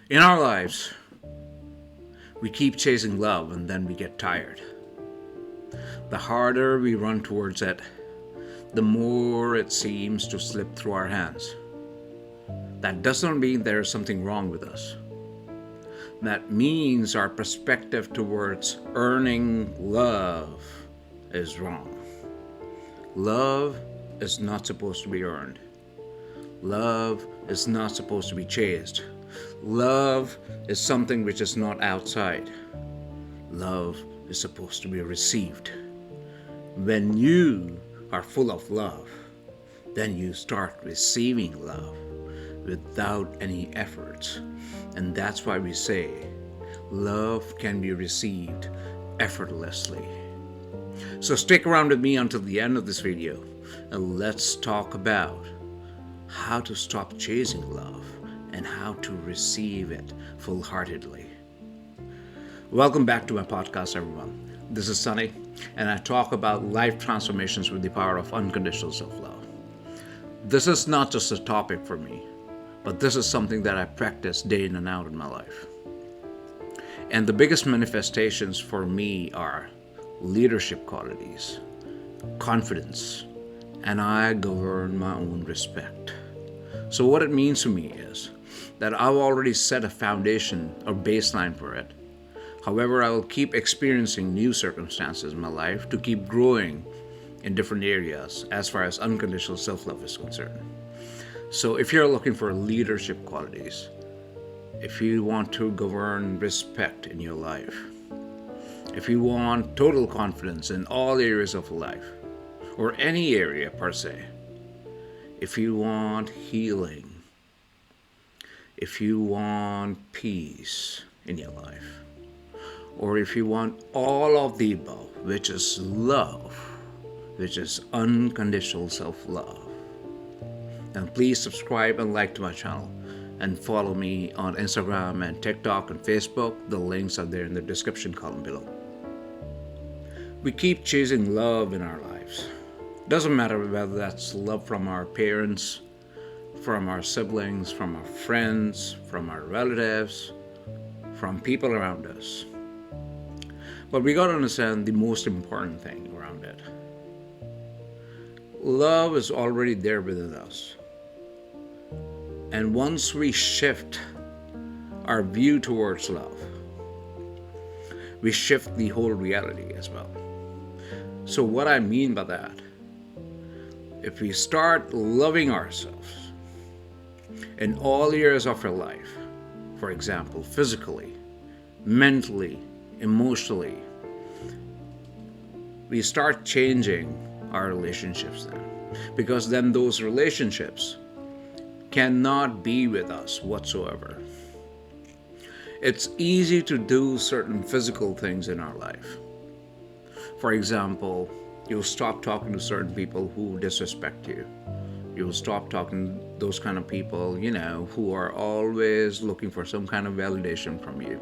In our lives, we keep chasing love and then we get tired. The harder we run towards it, the more it seems to slip through our hands. That doesn't mean there is something wrong with us. That means our perspective towards earning love is wrong. Love is not supposed to be earned. Love is not supposed to be chased. Love is something which is not outside. Love is supposed to be received. When you are full of love, then you start receiving love without any efforts. And that's why we say love can be received effortlessly. So stick around with me until the end of this video and let's talk about how to stop chasing love and how to receive it full-heartedly. Welcome back to my podcast, everyone. This is Sunny, and I talk about life transformations with the power of unconditional self-love. This is not just a topic for me, but this is something that I practice day in and out in my life. And the biggest manifestations for me are leadership qualities, confidence, and I govern my own respect. So what it means to me is that I've already set a foundation or baseline for it. However, I will keep experiencing new circumstances in my life to keep growing in different areas as far as unconditional self-love is concerned. So if you're looking for leadership qualities, if you want to govern respect in your life, if you want total confidence in all areas of life, or any area per se, if you want healing, if you want peace in your life, or if you want all of the above, which is love, which is unconditional self-love, then please subscribe and like to my channel and follow me on Instagram and TikTok and Facebook. The links are there in the description column below. We keep chasing love in our lives. Doesn't matter whether that's love from our parents, from our siblings, from our friends, from our relatives, from people around us. But we gotta understand the most important thing around it. Love is already there within us. And once we shift our view towards love, we shift the whole reality as well. So what I mean by that, if we start loving ourselves in all areas of our life, for example, physically, mentally, emotionally, we start changing our relationships then. Because then those relationships cannot be with us whatsoever. It's easy to do certain physical things in our life. For example, you'll stop talking to certain people who disrespect you. You'll stop talking to those kind of people, who are always looking for some kind of validation from you.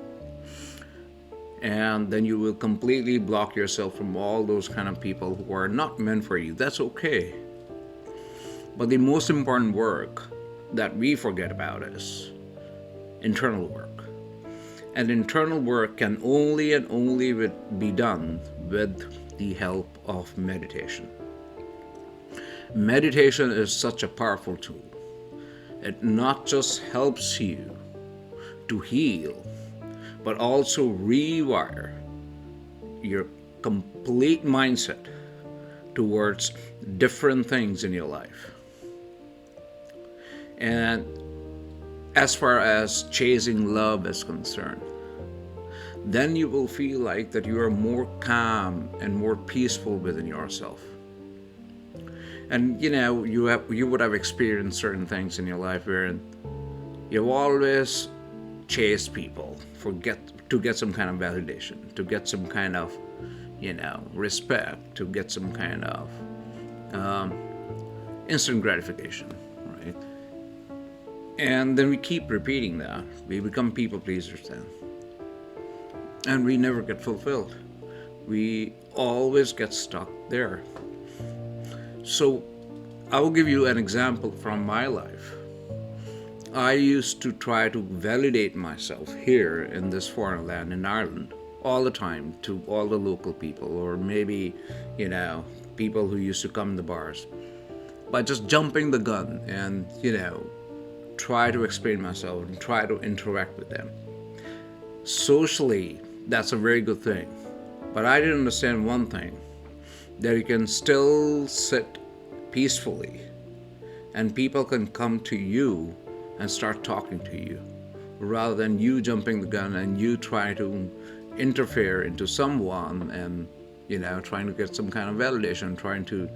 And then you will completely block yourself from all those kind of people who are not meant for you. That's okay. But the most important work that we forget about is internal work. And internal work can only be done with the help of meditation. Meditation is such a powerful tool. It not just helps you to heal, but also rewire your complete mindset towards different things in your life. And as far as chasing love is concerned, then you will feel like that you are more calm and more peaceful within yourself. And you would have experienced certain things in your life where you've always chased people to get some kind of validation, to get some kind of respect, to get some kind of instant gratification, right? And then we keep repeating that. We become people pleasers then. And we never get fulfilled. We always get stuck there. So I will give you an example from my life. I used to try to validate myself here in this foreign land in Ireland all the time to all the local people, or maybe, people who used to come in the bars, by just jumping the gun and, try to explain myself and try to interact with them. Socially, that's a very good thing. But I didn't understand one thing, that you can still sit peacefully and people can come to you and start talking to you rather than you jumping the gun and you trying to interfere into someone and trying to get some kind of validation, trying to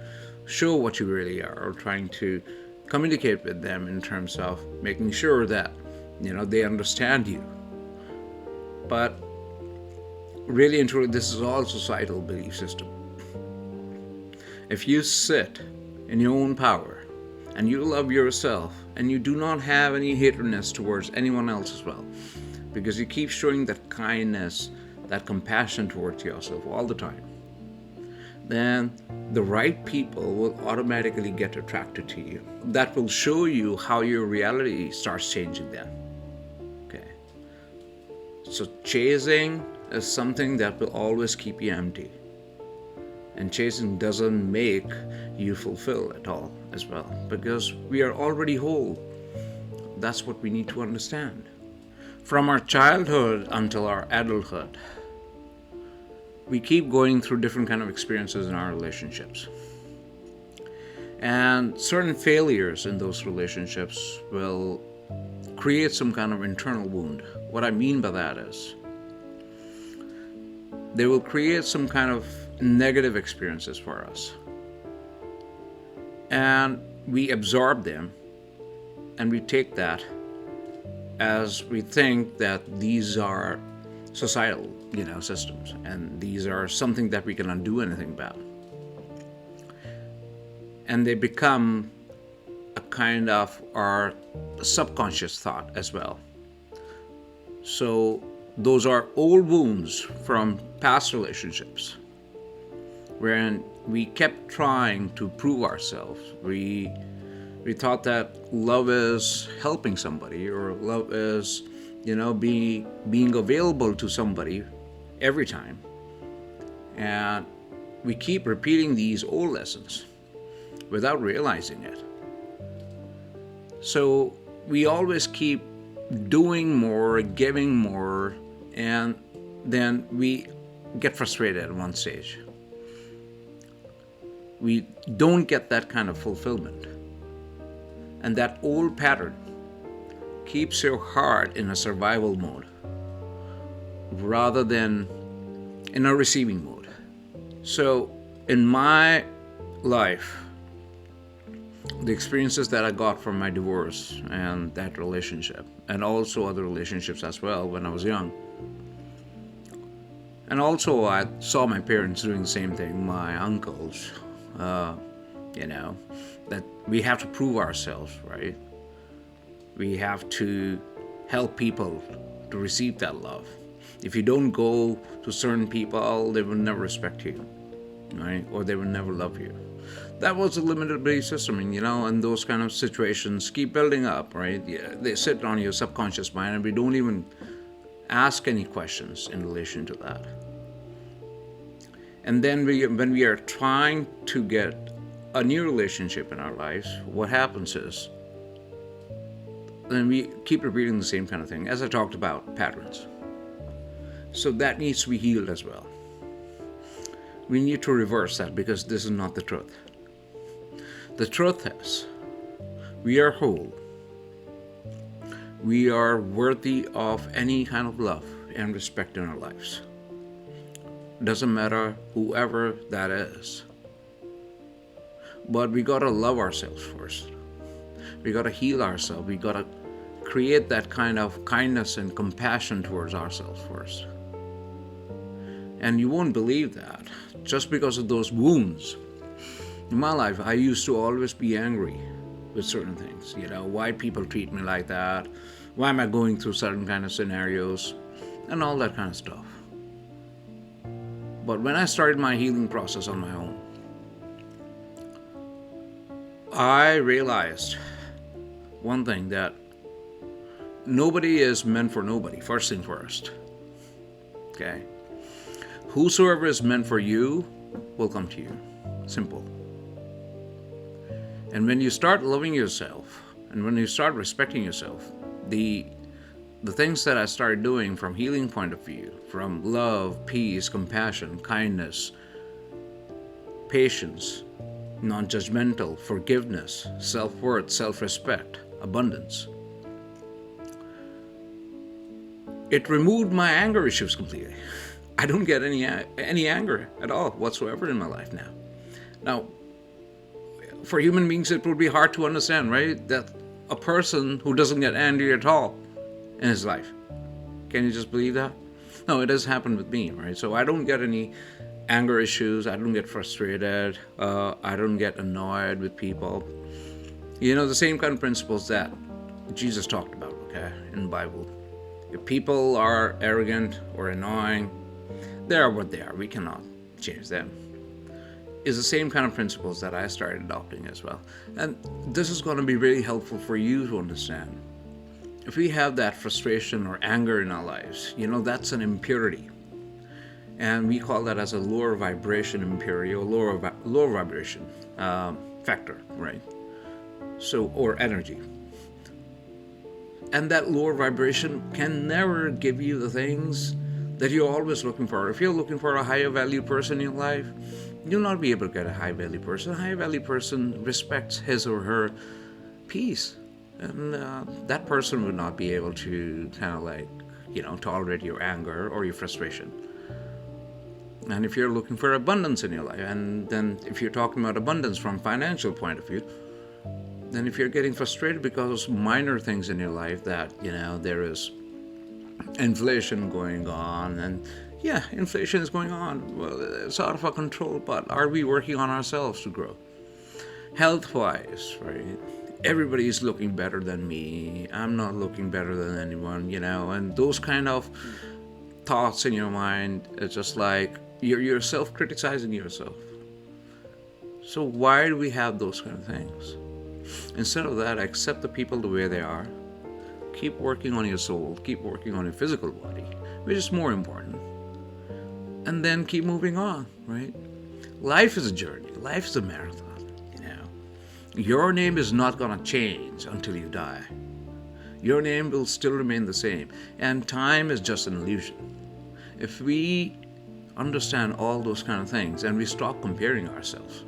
show what you really are, or trying to communicate with them in terms of making sure that they understand you. But really and truly, this is all societal belief system. If you sit in your own power and you love yourself and you do not have any hatredness towards anyone else as well, because you keep showing that kindness, that compassion towards yourself all the time, then the right people will automatically get attracted to you. That will show you how your reality starts changing then. Okay. So chasing is something that will always keep you empty. And chasing doesn't make you fulfill at all as well, because we are already whole. That's what we need to understand. From our childhood until our adulthood, we keep going through different kind of experiences in our relationships. And certain failures in those relationships will create some kind of internal wound. What I mean by that is, they will create some kind of negative experiences for us. And we absorb them and we take that as we think that these are societal, systems, and these are something that we cannot do anything about. And they become a kind of our subconscious thought as well. So those are old wounds from past relationships, wherein we kept trying to prove ourselves. We thought that love is helping somebody, or love is, being available to somebody every time. And we keep repeating these old lessons without realizing it. So we always keep doing more, giving more, and then we get frustrated at one stage. We don't get that kind of fulfillment. And that old pattern keeps your heart in a survival mode rather than in a receiving mode. So in my life, the experiences that I got from my divorce and that relationship, and also other relationships as well when I was young, and also I saw my parents doing the same thing, my uncles, that we have to prove ourselves, right? We have to help people to receive that love. If you don't go to certain people, they will never respect you, right? Or they will never love you. That was a limited belief system, and those kind of situations keep building up, right? Yeah, they sit on your subconscious mind, and we don't even ask any questions in relation to that. And then when we are trying to get a new relationship in our lives, what happens is, then we keep repeating the same kind of thing, as I talked about, patterns. So that needs to be healed as well. We need to reverse that, because this is not the truth. The truth is, we are whole. We are worthy of any kind of love and respect in our lives. Doesn't matter whoever that is. But we gotta love ourselves first. We gotta heal ourselves. We gotta create that kind of kindness and compassion towards ourselves first. And you won't believe that, just because of those wounds. In my life, I used to always be angry with certain things. Why people treat me like that? Why am I going through certain kind of scenarios? And all that kind of stuff. But when I started my healing process on my own, I realized one thing, that nobody is meant for nobody, first thing first. Okay? Whosoever is meant for you will come to you. Simple. And when you start loving yourself, and when you start respecting yourself, the things that I started doing from healing point of view, from love, peace, compassion, kindness, patience, non-judgmental, forgiveness, self-worth, self-respect, abundance, it removed my anger issues completely. I don't get any anger at all whatsoever in my life now. Now, for human beings, it would be hard to understand, right? That a person who doesn't get angry at all in his life. Can you just believe that? No, it has happened with me, right? So I don't get any anger issues. I don't get frustrated. I don't get annoyed with people. You know, the same kind of principles that Jesus talked about, okay, in the Bible. If people are arrogant or annoying, they are what they are. We cannot change them. Is the same kind of principles that I started adopting as well. And this is going to be really helpful for you to understand. If we have that frustration or anger in our lives, you know, that's an impurity. And we call that as a lower vibration impurity or lower vibration factor, right? So, or energy. And that lower vibration can never give you the things that you're always looking for. If you're looking for a higher value person in your life, you'll not be able to get a high value person. A high value person respects his or her peace. And that person would not be able to kind of like, you know, tolerate your anger or your frustration. And if you're looking for abundance in your life, and then if you're talking about abundance from financial point of view, then if you're getting frustrated because minor things in your life that, you know, there is inflation going on, and yeah, inflation is going on. Well, it's out of our control, but are we working on ourselves to grow? Health-wise, right? Everybody is looking better than me. I'm not looking better than anyone, you know, and those kind of thoughts in your mind, it's just like you're self-criticizing yourself. So why do we have those kind of things? Instead of that, accept the people the way they are. Keep working on your soul. Keep working on your physical body, which is more important. And then keep moving on, right? Life is a journey. Life is a marathon, you know. Your name is not going to change until you die. Your name will still remain the same. And time is just an illusion. If we understand all those kind of things and we stop comparing ourselves,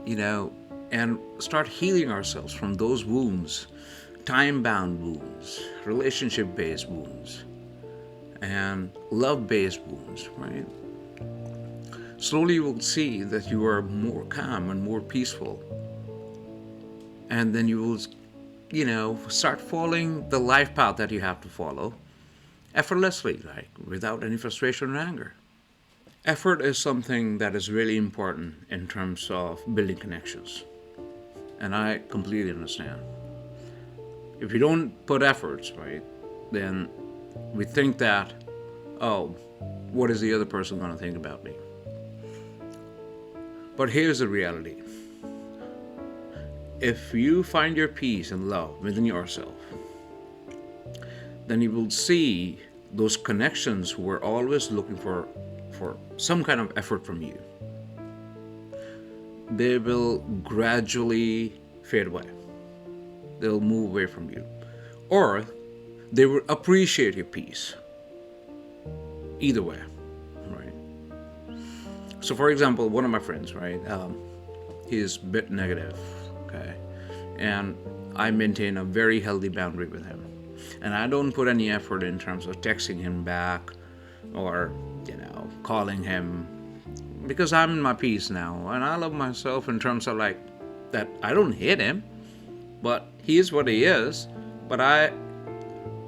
you know, and start healing ourselves from those wounds, time-bound wounds, relationship-based wounds, and love-based wounds, right? Slowly you will see that you are more calm and more peaceful. And then you will, you know, start following the life path that you have to follow effortlessly, like without any frustration or anger. Effort is something that is really important in terms of building connections. And I completely understand. If you don't put efforts, right, then we think that, oh, what is the other person going to think about me? But here's the reality. If you find your peace and love within yourself, then you will see those connections who are always looking for some kind of effort from you. They will gradually fade away. They'll move away from you. Or they will appreciate your peace. Either way, right? So for example, one of my friends, right, he's a bit negative, okay? And I maintain a very healthy boundary with him. And I don't put any effort in terms of texting him back or, you know, calling him, because I'm in my peace now. And I love myself in terms of like that I don't hate him, but he is what he is. But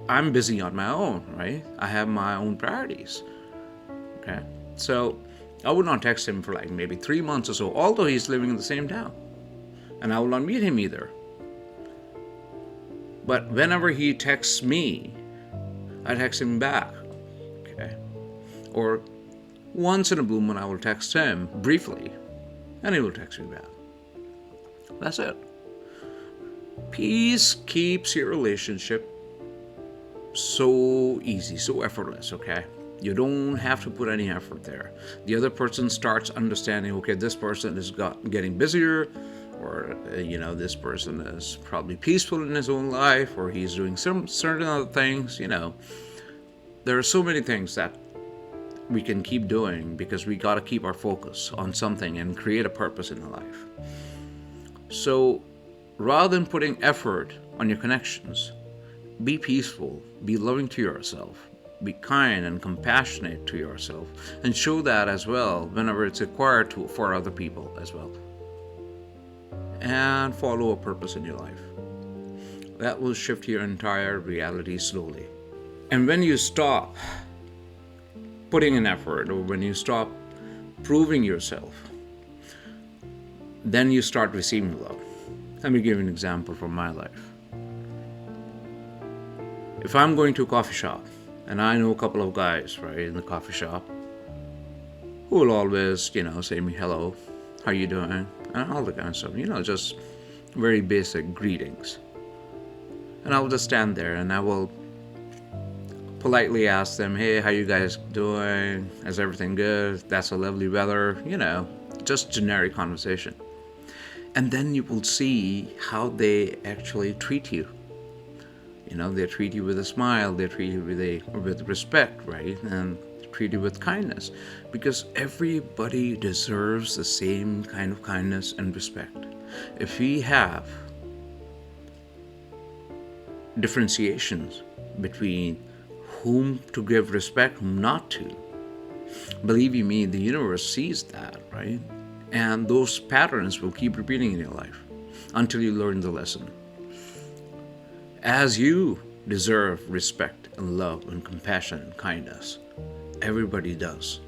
I'm busy on my own, right? I have my own priorities, okay? So I would not text him for like maybe 3 months or so, although he's living in the same town. And I will not meet him either. But whenever he texts me, I text him back, okay? Or once in a blue moon, I will text him briefly, and he will text me back. That's it. Peace keeps your relationship so easy, so effortless, okay? You don't have to put any effort there. The other person starts understanding, okay, this person is getting busier, or this person is probably peaceful in his own life, or he's doing some certain other things. There are so many things that we can keep doing because we got to keep our focus on something and create a purpose in our life. So rather than putting effort on your connections, be peaceful, be loving to yourself, be kind and compassionate to yourself, and show that as well whenever it's required for other people as well. And follow a purpose in your life. That will shift your entire reality slowly. And when you stop putting in effort, or when you stop proving yourself, then you start receiving love. Let me give you an example from my life. If I'm going to a coffee shop, and I know a couple of guys, right, in the coffee shop, who will always, say me hello, how you doing, and all the kind of stuff, just very basic greetings. And I'll just stand there and I will politely ask them, hey, how you guys doing? Is everything good? That's a lovely weather, just generic conversation. And then you will see how they actually treat you. They treat you with a smile, they treat you with respect, right? And treat you with kindness. Because everybody deserves the same kind of kindness and respect. If we have differentiations between whom to give respect, whom not to, believe you me, the universe sees that, right? And those patterns will keep repeating in your life until you learn the lesson. As you deserve respect and love and compassion and kindness, everybody does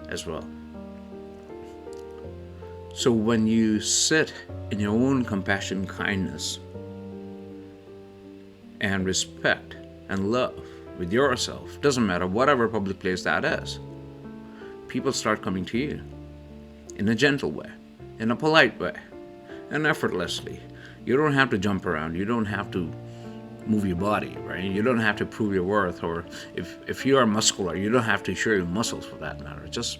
as well. So when you sit in your own compassion, kindness, and respect and love with yourself, doesn't matter whatever public place that is, people start coming to you in a gentle way, in a polite way, and effortlessly. You don't have to jump around. You don't have to move your body, right? You don't have to prove your worth, or if you are muscular, you don't have to show your muscles for that matter. Just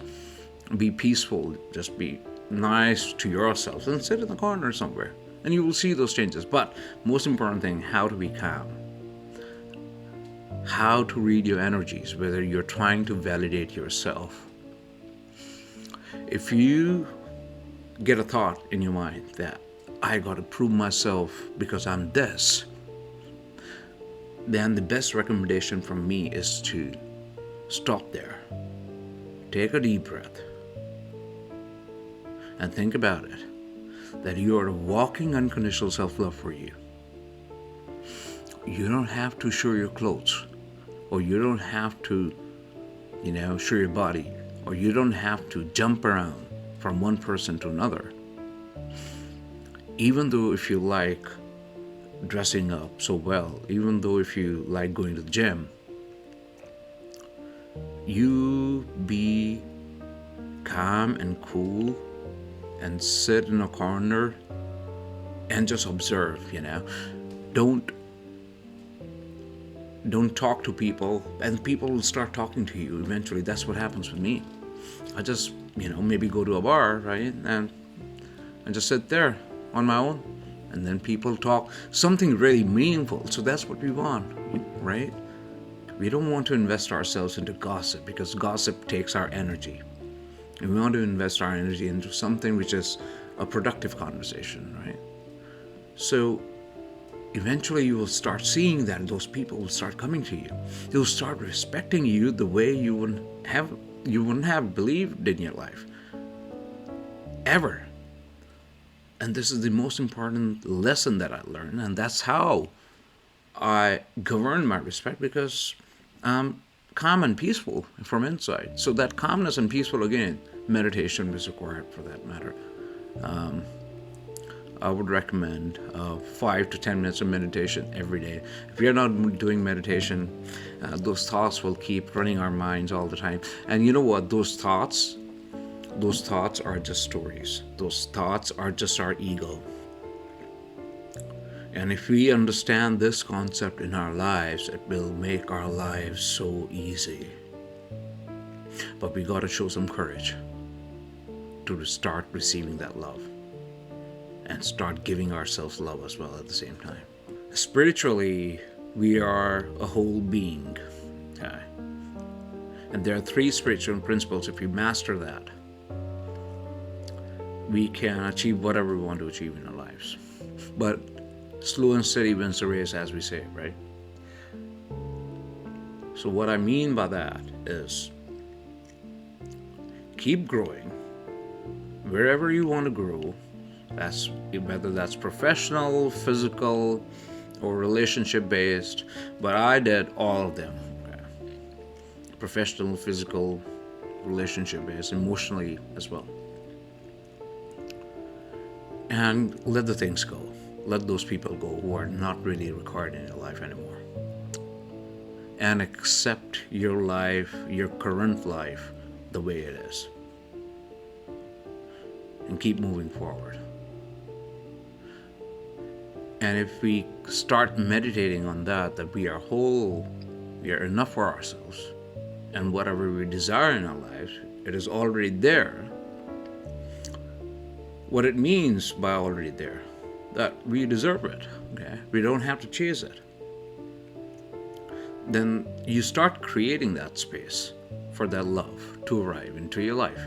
be peaceful, just be nice to yourself and sit in the corner somewhere and you will see those changes. But most important thing, how to be calm. How to read your energies, whether you're trying to validate yourself. If you get a thought in your mind that I got to prove myself because I'm this, then the best recommendation from me is to stop there. Take a deep breath and think about it, that you are a walking unconditional self-love for you. You don't have to show your clothes, or you don't have to, show your body, or you don't have to jump around from one person to another. Even though if you like dressing up so well, even though if you like going to the gym, you be calm and cool and sit in a corner and just observe. Don't talk to people, and people will start talking to you eventually. That's what happens with me. I just maybe go to a bar, right, and just sit there on my own, and then people talk something really meaningful. So that's what we want, right? We don't want to invest ourselves into gossip, because gossip takes our energy. And we want to invest our energy into something which is a productive conversation, right? So eventually you will start seeing that those people will start coming to you. They'll start respecting you the way you wouldn't have believed in your life ever. And this is the most important lesson that I learned, and that's how I govern my respect, because I'm calm and peaceful from inside. So that calmness and peaceful, again, meditation is required for that matter. I would recommend 5 to 10 minutes of meditation every day. If you're not doing meditation, those thoughts will keep running our minds all the time. And you know what? Those thoughts are just stories. Those thoughts are just our ego. And if we understand this concept in our lives, it will make our lives so easy. But we got to show some courage to start receiving that love and start giving ourselves love as well at the same time. Spiritually, we are a whole being. Okay? And there are 3 spiritual principles. If we master that, we can achieve whatever we want to achieve in our lives. But slow and steady wins the race, as we say, right? So what I mean by that is keep growing wherever you want to grow. That's whether that's professional, physical, or relationship based. But I did all of them. Okay? Professional, physical, relationship based, emotionally as well. And let the things go. Let those people go who are not really required in your life anymore. And accept your life, your current life, the way it is. And keep moving forward. And if we start meditating on that we are whole, we are enough for ourselves, and whatever we desire in our lives, it is already there. What it means by already there, that we deserve it, okay? We don't have to chase it. Then you start creating that space for that love to arrive into your life.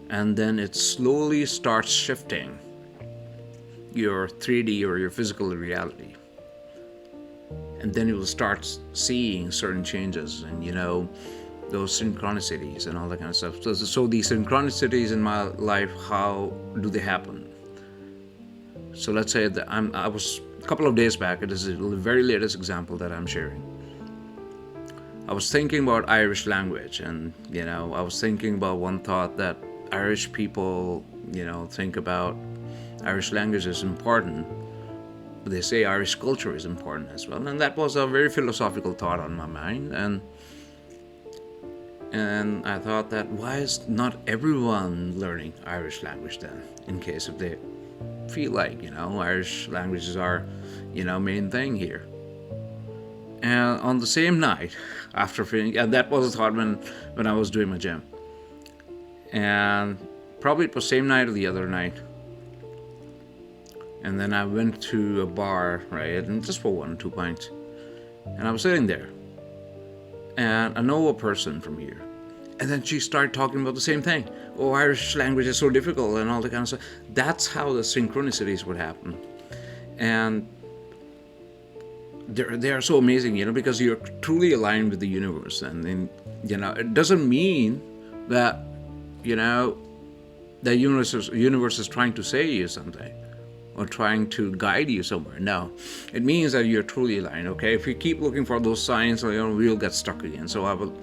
And then it slowly starts shifting your 3D or your physical reality. And then you will start seeing certain changes and, those synchronicities and all that kind of stuff. So these synchronicities in my life, how do they happen? So let's say that I was a couple of days back, it is the very latest example that I'm sharing. I was thinking about Irish language, and I was thinking about one thought that Irish people, think about Irish language is important. They say Irish culture is important as well, and that was a very philosophical thought on my mind. And I thought that why is not everyone learning Irish language then, in case if they feel like, Irish language is our, main thing here. And on the same night, after finishing, and that was a thought when I was doing my gym. And probably it was same night or the other night. And then I went to a bar, right, and just for 1 or 2 pints. And I was sitting there. And I know a person from here. And then she started talking about the same thing. Oh, Irish language is so difficult and all that kind of stuff. That's how the synchronicities would happen. And they are so amazing, because you're truly aligned with the universe. And then, it doesn't mean that, the universe is trying to say you something or trying to guide you somewhere. No, it means that you're truly aligned, okay? If you keep looking for those signs, we'll get stuck again. So I will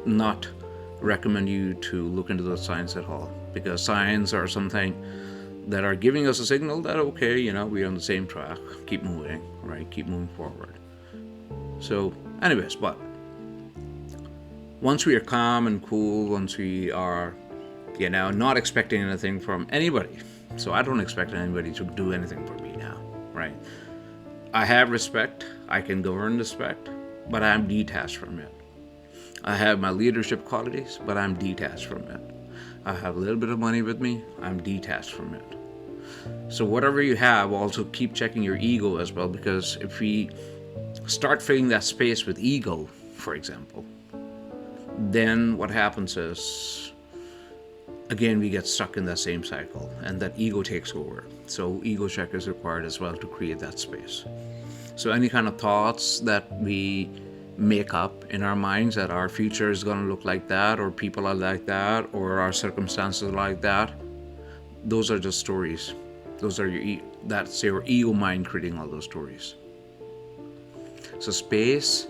not recommend you to look into those signs at all, because signs are something that are giving us a signal that, okay, we're on the same track. Keep moving, right? Keep moving forward. So anyways, but once we are calm and cool, once we are, not expecting anything from anybody. So I don't expect anybody to do anything for me now, right? I have respect. I can govern respect, but I'm detached from it. I have my leadership qualities, but I'm detached from it. I have a little bit of money with me. I'm detached from it. So whatever you have, also keep checking your ego as well, because if we start filling that space with ego, for example, then what happens is, again, we get stuck in that same cycle, and that ego takes over. So ego check is required as well to create that space. So any kind of thoughts that we make up in our minds that our future is going to look like that, or people are like that, or our circumstances are like that, those are just stories. That's your ego mind creating all those stories. So space,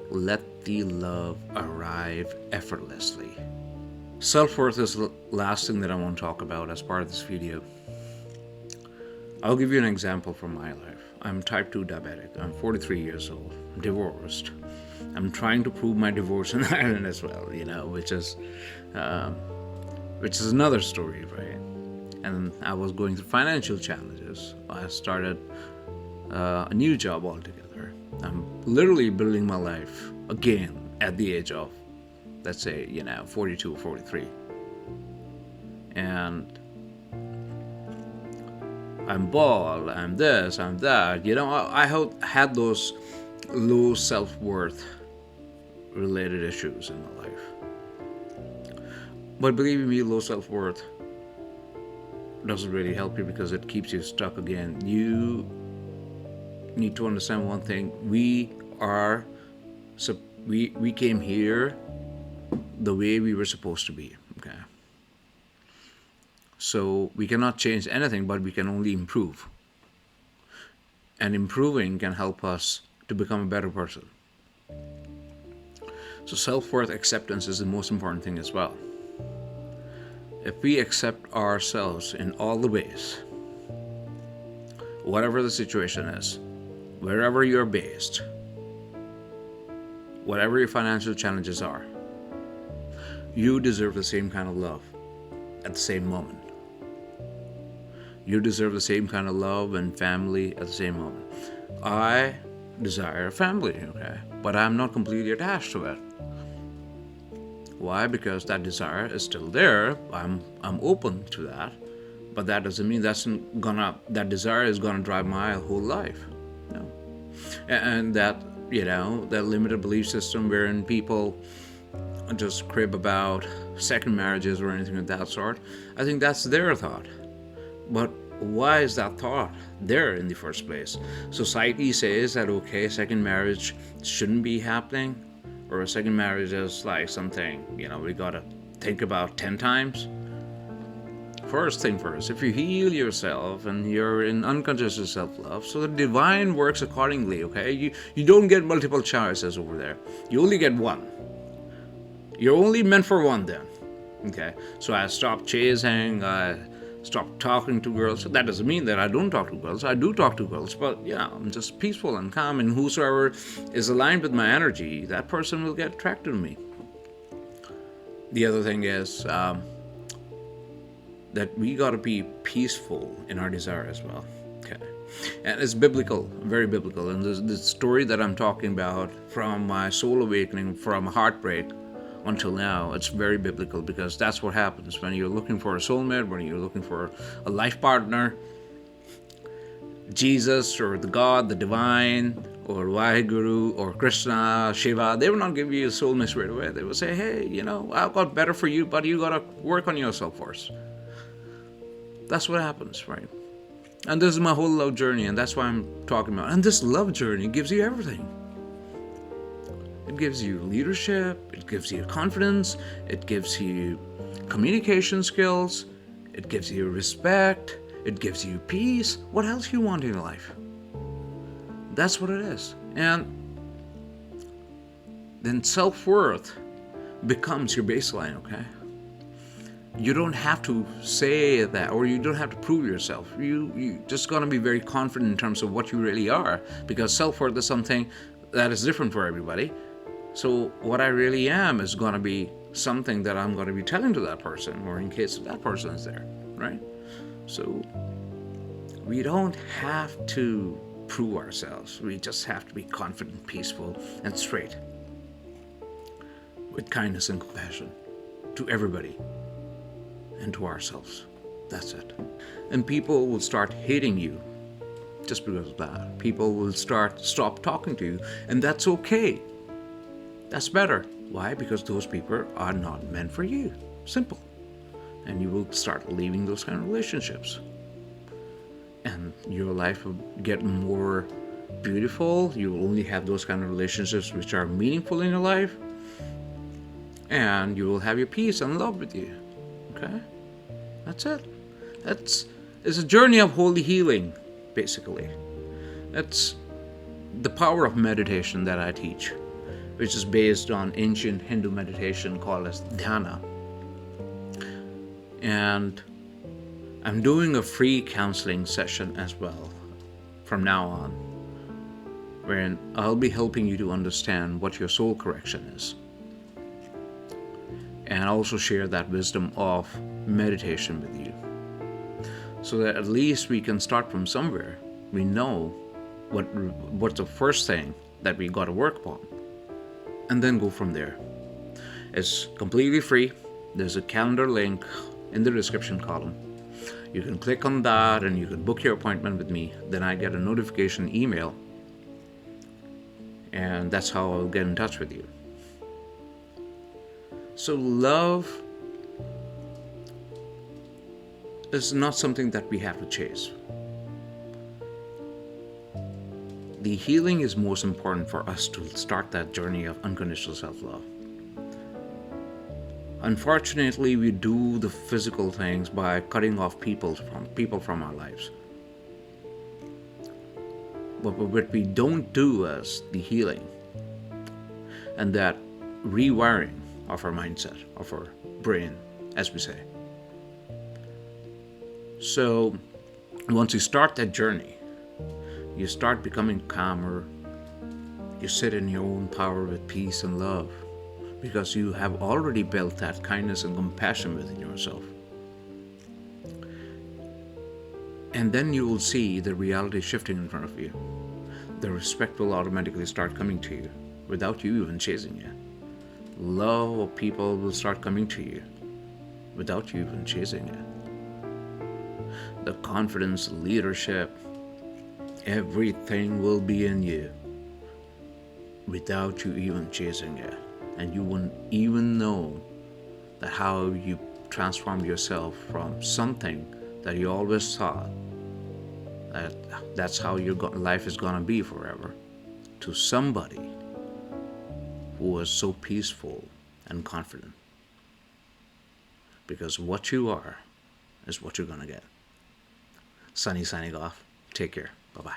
let the love arrive effortlessly. Self-worth is the last thing that I want to talk about as part of this video. I'll give you an example from my life. I'm type 2 diabetic. I'm 43 years old. I'm divorced. I'm trying to prove my divorce in Ireland as well, which is another story, right? and I was going through financial challenges. I started a new job altogether. I'm literally building my life again at the age of, let's say, 42 or 43. And I'm bald, I'm this, I'm that. I had those low self-worth related issues in my life. But believe me, low self-worth doesn't really help you because it keeps you stuck again. You need to understand one thing. We came here the way we were supposed to be. Okay. So we cannot change anything, but we can only improve. And improving can help us to become a better person. So self-worth acceptance is the most important thing as well. If we accept ourselves in all the ways, whatever the situation is, wherever you're based, whatever your financial challenges are, you deserve the same kind of love at the same moment. You deserve the same kind of love and family at the same moment. I desire a family, okay? But I'm not completely attached to it. Why? Because that desire is still there. I'm open to that. But that doesn't mean that desire is gonna drive my whole life. No. And that limited belief system wherein people just crib about second marriages or anything of that sort, I think that's their thought. But why is that thought there in the first place? Society says that, okay, second marriage shouldn't be happening, or a second marriage is like something, we gotta think about 10 times. First thing first, if you heal yourself and you're in unconditional self-love, so the divine works accordingly, okay? You don't get multiple choices over there. You only get one. You're only meant for one then, okay? So I stopped chasing, I stopped talking to girls. So that doesn't mean that I don't talk to girls. I do talk to girls, but I'm just peaceful and calm, and whosoever is aligned with my energy, that person will get attracted to me. The other thing is that we got to be peaceful in our desire as well. Okay, and it's biblical, very biblical. And the story that I'm talking about, from my soul awakening, from heartbreak until now, it's very biblical, because that's what happens when you're looking for a soulmate, when you're looking for a life partner. Jesus or the God, the divine, or Vaheguru or Krishna, Shiva, they will not give you a soulmate straight away. They will say, hey, I've got better for you, but you got to work on yourself first. That's what happens, right? And this is my whole love journey, and that's why I'm talking about. And this love journey gives you everything. It gives you leadership, it gives you confidence, it gives you communication skills, it gives you respect, it gives you peace. What else you want in life? That's what it is. And then self-worth becomes your baseline, okay? You don't have to say that, or you don't have to prove yourself. You just gonna be very confident in terms of what you really are, because self-worth is something that is different for everybody. So what I really am is gonna be something that I'm gonna be telling to that person, or in case that person is there, right? So we don't have to prove ourselves. We just have to be confident, peaceful, and straight, with kindness and compassion to everybody and to ourselves. That's it. And people will start hating you just because of that. People will stop talking to you, and that's okay. That's better. Why? Because those people are not meant for you. Simple. And you will start leaving those kind of relationships. And your life will get more beautiful. You will only have those kind of relationships which are meaningful in your life. And you will have your peace and love with you. Okay? That's it. It's a journey of holy healing, basically. That's the power of meditation that I teach, which is based on ancient Hindu meditation called as dhyana. And I'm doing a free counseling session as well from now on, wherein I'll be helping you to understand what your soul correction is, and also share that wisdom of meditation with you. so that at least we can start from somewhere. We know what's the first thing that we got to work upon, and then go from there. It's completely free. There's a calendar link in the description column. You can click on that and you can book your appointment with me. Then I get a notification email, and that's how I'll get in touch with you. So, love is not something that we have to chase. The healing is most important for us to start that journey of unconditional self-love. Unfortunately, we do the physical things by cutting off people from our lives. But what we don't do is the healing and that rewiring of our mindset, of our brain, as we say. So, once you start that journey, you start becoming calmer. You sit in your own power with peace and love, because you have already built that kindness and compassion within yourself. And then you will see the reality shifting in front of you. The respect will automatically start coming to you without you even chasing it. Love of people will start coming to you without you even chasing it. The confidence, leadership, everything will be in you without you even chasing it. And you wouldn't even know that how you transformed yourself from something that you always thought that's how your life is going to be forever, to somebody who was so peaceful and confident. Because what you are is what you're going to get. Sunny signing off. Take care. Bye-bye.